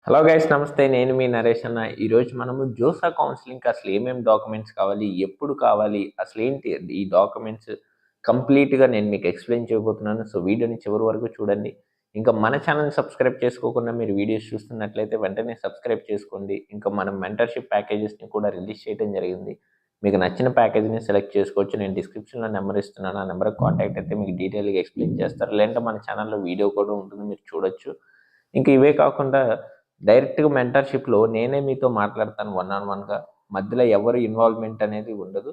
Hello guys, నమస్తే. నేను మీ నరేష్ అన్న. ఈరోజు మనము జోసా కౌన్సిలింగ్కి అసలు ఏమేమి డాక్యుమెంట్స్ కావాలి, ఎప్పుడు కావాలి, అసలు ఏంటి ఈ డాక్యుమెంట్స్ కంప్లీట్గా నేను మీకు ఎక్స్ప్లెయిన్ చేయబోతున్నాను. సో వీడియోని చివరి వరకు చూడండి. ఇంకా మన ఛానల్ని సబ్స్క్రైబ్ చేసుకోకుండా మీరు వీడియోస్ చూస్తున్నట్లయితే వెంటనే సబ్స్క్రైబ్ చేసుకోండి. ఇంకా మనం మెంటర్షిప్ ప్యాకేజెస్ని కూడా రిలీజ్ చేయడం జరిగింది. మీకు నచ్చిన ప్యాకేజీని సెలెక్ట్ చేసుకోవచ్చు. నేను డిస్క్రిప్షన్లో నెంబర్ ఇస్తున్నాను. ఆ నెంబర్కి కాంటాక్ట్ అయితే మీకు డీటెయిల్గా ఎక్స్ప్లెయిన్ చేస్తారు. లేదంటే మన ఛానల్లో వీడియో కూడా ఉంటుంది, మీరు చూడొచ్చు. ఇంకా ఇవే కాకుండా డైరెక్ట్గా మెంటర్షిప్లో నేనే మీతో మాట్లాడతాను వన్-ఆన్-వన్గా. మధ్యలో ఎవరు ఇన్వాల్వ్మెంట్ అనేది ఉండదు.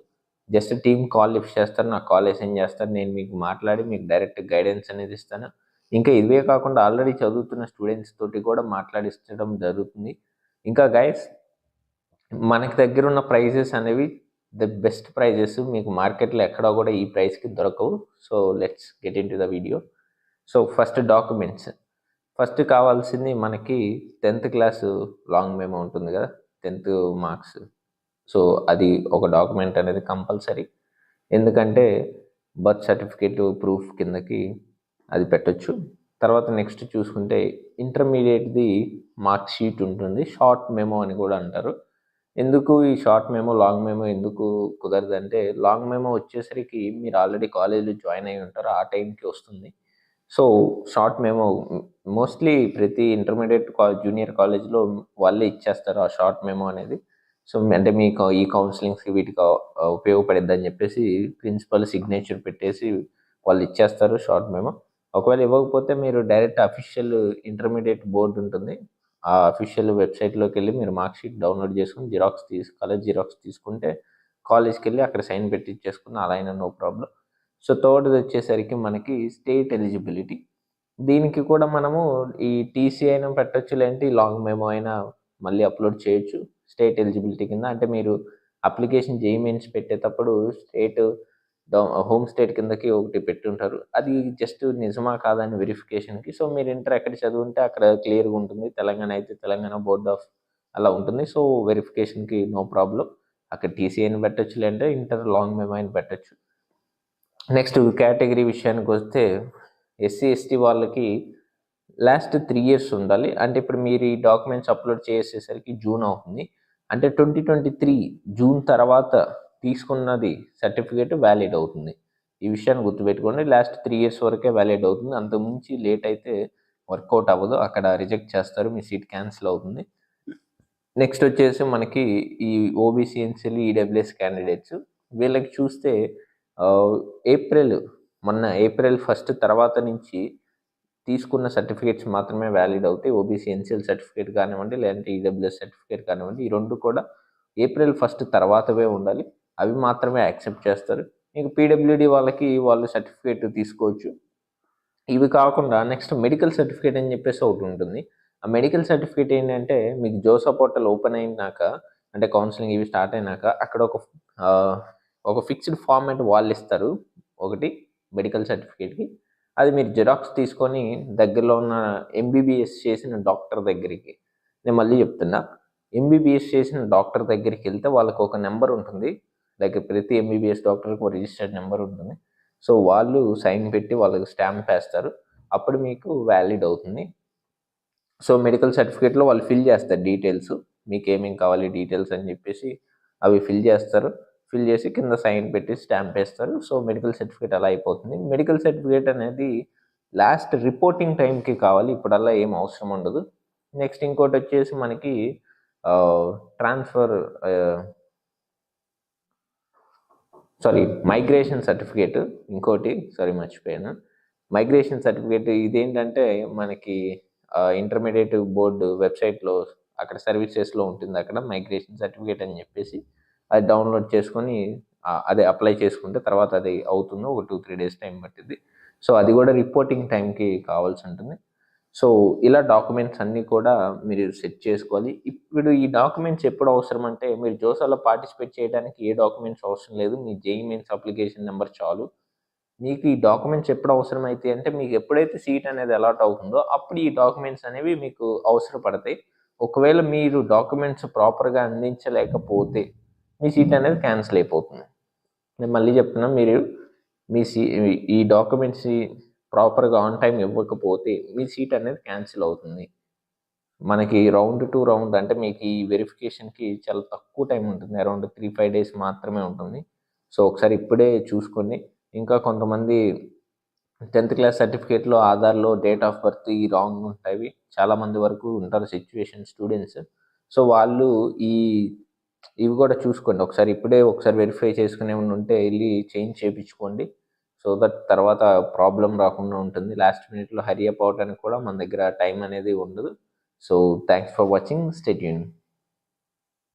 జస్ట్ టీమ్ కాల్ లిఫ్ట్ చేస్తారు, నాకు కాల్ అసైన్ చేస్తారు, నేను మీకు మాట్లాడి మీకు డైరెక్ట్ గైడెన్స్ అనేది ఇస్తాను. ఇంకా ఇవే కాకుండా ఆల్రెడీ చదువుతున్న స్టూడెంట్స్ తోటి కూడా మాట్లాడిస్తడం జరుగుతుంది. ఇంకా గైస్, మనకి దగ్గర ఉన్న ప్రైజెస్ అనేవి ద బెస్ట్ ప్రైజెస్. మీకు మార్కెట్లో ఎక్కడా కూడా ఈ ప్రైస్కి దొరకవు. So let's get in to the video. So first documents. First కావాల్సింది మనకి 10th క్లాసు లాంగ్ మెమో ఉంటుంది కదా, 10th మార్క్స్. సో అది ఒక డాక్యుమెంట్ అనేది కంపల్సరీ. ఎందుకంటే బర్త్ సర్టిఫికేట్ ప్రూఫ్ కిందకి అది పెట్టొచ్చు. తర్వాత నెక్స్ట్ చూసుకుంటే ఇంటర్మీడియట్ది మార్క్ షీట్ ఉంటుంది, షార్ట్ మెమో అని కూడా అంటారు. ఎందుకు ఈ షార్ట్ మెమో, లాంగ్ మెమో ఎందుకు కుదరదంటే, లాంగ్ మెమో వచ్చేసరికి మీరు ఆల్రెడీ కాలేజీలో జాయిన్ అయి ఉంటారు, ఆ టైంకి వస్తుంది. సో షార్ట్ మెమో మోస్ట్లీ ప్రతి ఇంటర్మీడియట్ జూనియర్ కాలేజ్లో వాళ్ళే ఇచ్చేస్తారు ఆ షార్ట్ మెమో అనేది. సో అంటే మీకు ఈ కౌన్సిలింగ్స్కి వీటికి ఉపయోగపడిద్ది అని చెప్పేసి ప్రిన్సిపల్ సిగ్నేచర్ పెట్టేసి వాళ్ళు ఇచ్చేస్తారు షార్ట్ మెమో. ఒకవేళ ఇవ్వకపోతే మీరు డైరెక్ట్ అఫీషియల్ ఇంటర్మీడియట్ బోర్డు ఉంటుంది, ఆ అఫీషియల్ వెబ్సైట్లోకి వెళ్ళి మీరు మార్క్ షీట్ డౌన్లోడ్ చేసుకుని కాలేజ్ జిరాక్స్ తీసుకుంటే కాలేజ్కి వెళ్ళి అక్కడ సైన్ పెట్టి ఇచ్చేసుకున్న అలా అయినా నో ప్రాబ్లం. సో థర్డ్ది వచ్చేసరికి మనకి స్టేట్ ఎలిజిబిలిటీ. దీనికి కూడా మనము ఈ టీసీ అయినా పెట్టచ్చు, లేదంటే లాంగ్ మెమో అయినా మళ్ళీ అప్లోడ్ చేయొచ్చు స్టేట్ ఎలిజిబిలిటీ కింద. అంటే మీరు అప్లికేషన్ జేఈ మెయిన్స్ పెట్టేటప్పుడు స్టేట్ హోమ్ స్టేట్ కిందకి ఒకటి పెట్టుంటారు, అది జస్ట్ నిజమా కాదని వెరిఫికేషన్కి. సో మీరు ఇంటర్ ఎక్కడ చదువుంటే అక్కడ క్లియర్గా ఉంటుంది. తెలంగాణ అయితే తెలంగాణ బోర్డ్ ఆఫ్ అలా ఉంటుంది. సో వెరిఫికేషన్కి నో ప్రాబ్లం, అక్కడ టీసీ అయినా పెట్టచ్చు, లేదంటే ఇంటర్ లాంగ్ మెమో అయినా పెట్టచ్చు. నెక్స్ట్ కేటగిరీ విషయానికి వస్తే ఎస్సీ ఎస్టీ వాళ్ళకి లాస్ట్ 3 years ఉండాలి. అంటే ఇప్పుడు మీరు ఈ డాక్యుమెంట్స్ అప్లోడ్ చేసేసరికి జూన్ అవుతుంది. అంటే 2023 జూన్ తర్వాత తీసుకున్నది సర్టిఫికేట్ వ్యాలిడ్ అవుతుంది. ఈ విషయాన్ని గుర్తుపెట్టుకోండి. లాస్ట్ 3 years వరకే వ్యాలిడ్ అవుతుంది. అంతకుమించి లేట్ అయితే వర్కౌట్ అవ్వదు, అక్కడ రిజెక్ట్ చేస్తారు, మీ సీట్ క్యాన్సిల్ అవుతుంది. నెక్స్ట్ వచ్చేసి మనకి ఈ ఓబీసీ, ఎన్సీఎల్, ఈడబ్ల్యూఎస్ క్యాండిడేట్స్. వీళ్ళకి చూస్తే ఏప్రిల్ 1 తర్వాత నుంచి తీసుకున్న సర్టిఫికేట్స్ మాత్రమే వ్యాలిడ్ అవుతాయి. ఓబీసీ ఎన్సీఎల్ సర్టిఫికేట్ కానివ్వండి, లేదంటే ఈడబ్ల్యూఎస్ సర్టిఫికేట్ కానివ్వండి, ఈ రెండు కూడా ఏప్రిల్ 1 తర్వాతవే ఉండాలి, అవి మాత్రమే యాక్సెప్ట్ చేస్తారు. మీకు పీడబ్ల్యూడి వాళ్ళకి వాళ్ళు సర్టిఫికేట్ తీసుకోవచ్చు. ఇవి కాకుండా నెక్స్ట్ మెడికల్ సర్టిఫికేట్ అని చెప్పేసి ఒకటి ఉంటుంది. ఆ మెడికల్ సర్టిఫికేట్ ఏంటంటే మీకు జోసా పోర్టల్ ఓపెన్ అయినాక, అంటే కౌన్సిలింగ్ ఇవి స్టార్ట్ అయినాక అక్కడ ఒక ఫిక్స్డ్ ఫార్మాట్ వాళ్ళు ఇస్తారు ఒకటి మెడికల్ సర్టిఫికేట్కి. అది మీరు జిరాక్స్ తీసుకొని దగ్గరలో ఉన్న ఎంబీబీఎస్ చేసిన డాక్టర్ దగ్గరికి, నేను మళ్ళీ చెప్తున్నా, ఎంబీబీఎస్ చేసిన డాక్టర్ దగ్గరికి వెళ్తే వాళ్ళకి ఒక నెంబర్ ఉంటుంది. లైక్ ప్రతి ఎంబీబీఎస్ డాక్టర్కి ఒక రిజిస్టర్డ్ నెంబర్ ఉంటుంది. సో వాళ్ళు సైన్ పెట్టి వాళ్ళకి స్టాంప్ వేస్తారు, అప్పుడు మీకు వ్యాలిడ్ అవుతుంది. సో మెడికల్ సర్టిఫికేట్లో వాళ్ళు ఫిల్ చేస్తారు డీటెయిల్స్, మీకు ఏమేమి కావాలి డీటెయిల్స్ అని చెప్పేసి అవి ఫిల్ చేస్తారు. ఫిల్ చేసి కింద సైన్ పెట్టి స్టాంప్ వేస్తారు. సో మెడికల్ సర్టిఫికేట్ అలా అయిపోతుంది. మెడికల్ సర్టిఫికేట్ అనేది లాస్ట్ రిపోర్టింగ్ టైంకి కావాలి, ఇప్పుడల్లా ఏం అవసరం ఉండదు. నెక్స్ట్ ఇంకోటి వచ్చేసి మనకి మైగ్రేషన్ సర్టిఫికేట్. ఇంకోటి మర్చిపోయాను, మైగ్రేషన్ సర్టిఫికేట్. ఇదేంటంటే మనకి ఇంటర్మీడియట్ బోర్డు వెబ్సైట్లో అక్కడ సర్వీసెస్లో ఉంటుంది, అక్కడ మైగ్రేషన్ సర్టిఫికేట్ అని చెప్పేసి అది డౌన్లోడ్ చేసుకొని అదే అప్లై చేసుకుంటే తర్వాత అది అవుతుంది. ఒక 2-3 days టైం పట్టింది. సో అది కూడా రిపోర్టింగ్ టైంకి కావాల్సి ఉంటుంది. సో ఇలా డాక్యుమెంట్స్ అన్నీ కూడా మీరు సెట్ చేసుకోవాలి. ఇప్పుడు ఈ డాక్యుమెంట్స్ ఎప్పుడు అవసరం అంటే, మీరు జోసాలో పార్టిసిపేట్ చేయడానికి ఏ డాక్యుమెంట్స్ అవసరం లేదు, మీ జేఈ మెయిన్స్ అప్లికేషన్ నెంబర్ చాలు. మీకు ఈ డాక్యుమెంట్స్ ఎప్పుడు అవసరం అవుతాయి అంటే, మీకు ఎప్పుడైతే సీట్ అనేది అలాట్ అవుతుందో అప్పుడు ఈ డాక్యుమెంట్స్ అనేవి మీకు అవసరపడతాయి. ఒకవేళ మీరు డాక్యుమెంట్స్ ప్రాపర్గా అందించలేకపోతే మీ సీట్ అనేది క్యాన్సిల్ అయిపోతుంది. నేను మళ్ళీ చెప్తున్నా, మీరు ఈ డాక్యుమెంట్స్ ప్రాపర్గా ఆన్ టైం ఇవ్వకపోతే మీ సీట్ అనేది క్యాన్సిల్ అవుతుంది. మనకి రౌండ్ టు రౌండ్ అంటే మీకు ఈ వెరిఫికేషన్కి చాలా తక్కువ టైం ఉంటుంది, అరౌండ్ 3-5 డేస్ మాత్రమే ఉంటుంది. సో ఒకసారి ఇప్పుడే చూసుకోండి. ఇంకా కొంతమంది 10th క్లాస్ సర్టిఫికేట్లో ఆధార్లో డేట్ ఆఫ్ బర్త్ ఈ రాంగ్ ఉంటాయి, చాలామంది వరకు ఉంటారు సిచ్యువేషన్ స్టూడెంట్స్. సో వాళ్ళు ఇవి కూడా చూసుకోండి ఒకసారి, ఇప్పుడే ఒకసారి వెరిఫై చేసుకుని ఏమైనా ఉంటే వెళ్ళి చేంజ్ చేయించుకోండి. సో దట్ తర్వాత ప్రాబ్లం రాకుండా ఉంటుంది. లాస్ట్ మినిట్లో హరీ అప్ అవడానికి కూడా మన దగ్గర టైం అనేది ఉండదు. So thanks for watching, stay tuned.